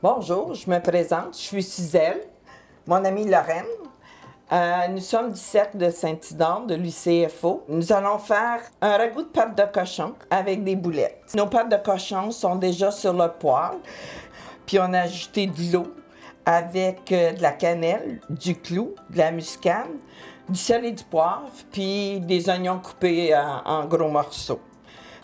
Bonjour, je me présente, je suis Suzelle, mon amie Lorraine. Nous sommes du cercle de Saint-Isidore de l'UCFO. Nous allons faire un ragoût de pâte de cochon avec des boulettes. Nos pâtes de cochon sont déjà sur le poêle, puis on a ajouté de l'eau avec de la cannelle, du clou, de la muscade, du sel et du poivre, puis des oignons coupés en gros morceaux.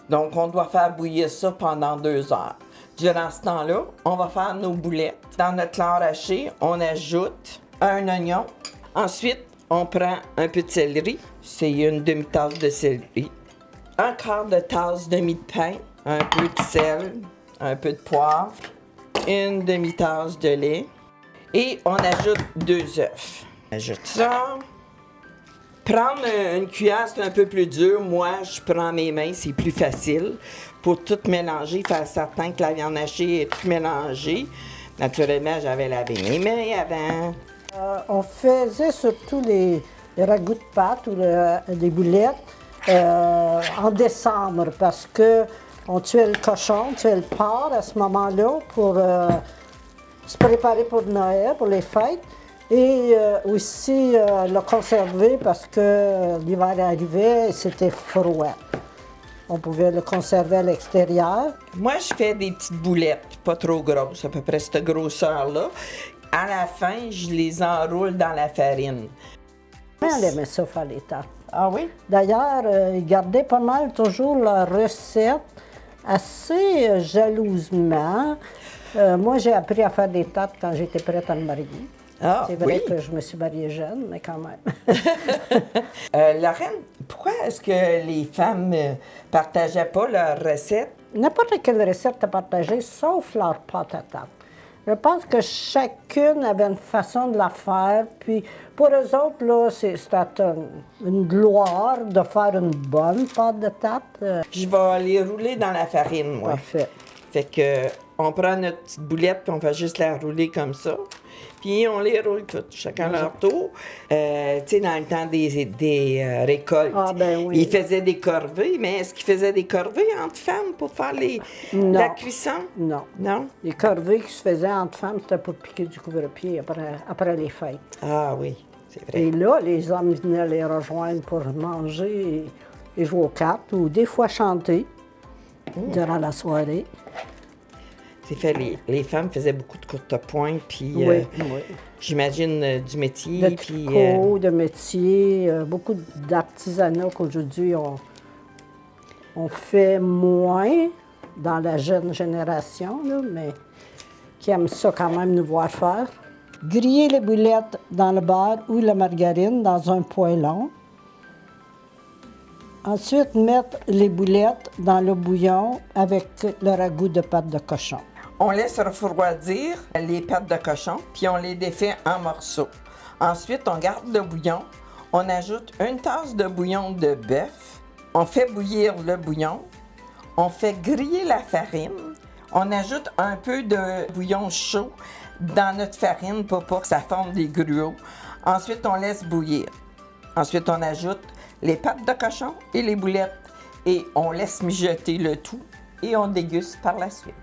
Donc, on doit faire bouillir ça pendant 2 heures. Durant ce temps-là, on va faire nos boulettes. Dans notre lard haché, on ajoute un oignon. Ensuite, on prend un peu de céleri. C'est une demi-tasse de céleri. Un quart de tasse demi de pain. Un peu de sel. Un peu de poivre. Une demi-tasse de lait. Et on ajoute 2 œufs. On ajoute ça. Prendre une cuillère, c'est un peu plus dur. Moi, je prends mes mains, c'est plus facile. Pour tout mélanger, faire certain que la viande hachée est tout mélangée. Naturellement, j'avais lavé mes mains avant. On faisait surtout les ragoûts de pâte ou les boulettes en décembre parce que on tuait le cochon, on tuait le porc à ce moment-là pour se préparer pour Noël, pour les fêtes. Et aussi le conserver parce que l'hiver arrivait et c'était froid. On pouvait le conserver à l'extérieur. Moi, je fais des petites boulettes, pas trop grosses, à peu près cette grosseur-là. À la fin, je les enroule dans la farine. Elle aimait ça faire les tartes. Ah oui? D'ailleurs, ils gardaient pas mal toujours leur recette assez jalousement. Moi, j'ai appris à faire des tartes quand j'étais prête à me marier. Ah, c'est vrai oui? que je me suis mariée jeune, mais quand même. Lorraine, pourquoi est-ce que les femmes partageaient pas leurs recettes? N'importe quelle recette à partager, sauf leur pâte à tarte. Je pense que chacune avait une façon de la faire, puis pour eux autres, là, c'était une gloire de faire une bonne pâte de tarte. Je vais les rouler dans la farine, moi. Parfait. Fait que on prend notre petite boulette puis on va juste la rouler comme ça. Puis on les roule toutes, chacun leur tour. Tu sais, dans le temps des récoltes, ben oui. ils faisaient des corvées, mais est-ce qu'ils faisaient des corvées entre femmes pour faire la cuisson? Non. Non? Les corvées qui se faisaient entre femmes, c'était pour piquer du couvre-pied après les fêtes. Ah oui, c'est vrai. Et là, les hommes venaient les rejoindre pour manger et jouer aux cartes ou des fois chanter durant la soirée. C'est fait, les femmes faisaient beaucoup de courte-pointe, puis Oui. j'imagine du métier. De tricot, de métier, beaucoup d'artisanat qu'aujourd'hui on fait moins dans la jeune génération, là, mais qui aiment ça quand même nous voir faire. Griller les boulettes dans le beurre ou la margarine dans un poêlon. Ensuite, mettre les boulettes dans le bouillon avec le ragoût de pâte de cochon. On laisse refroidir les pâtes de cochon, puis on les défait en morceaux. Ensuite, on garde le bouillon. On ajoute une tasse de bouillon de bœuf. On fait bouillir le bouillon. On fait griller la farine. On ajoute un peu de bouillon chaud dans notre farine pour pas que ça fonde des gruaux. Ensuite, on laisse bouillir. Ensuite, on ajoute les pâtes de cochon et les boulettes. Et on laisse mijoter le tout et on déguste par la suite.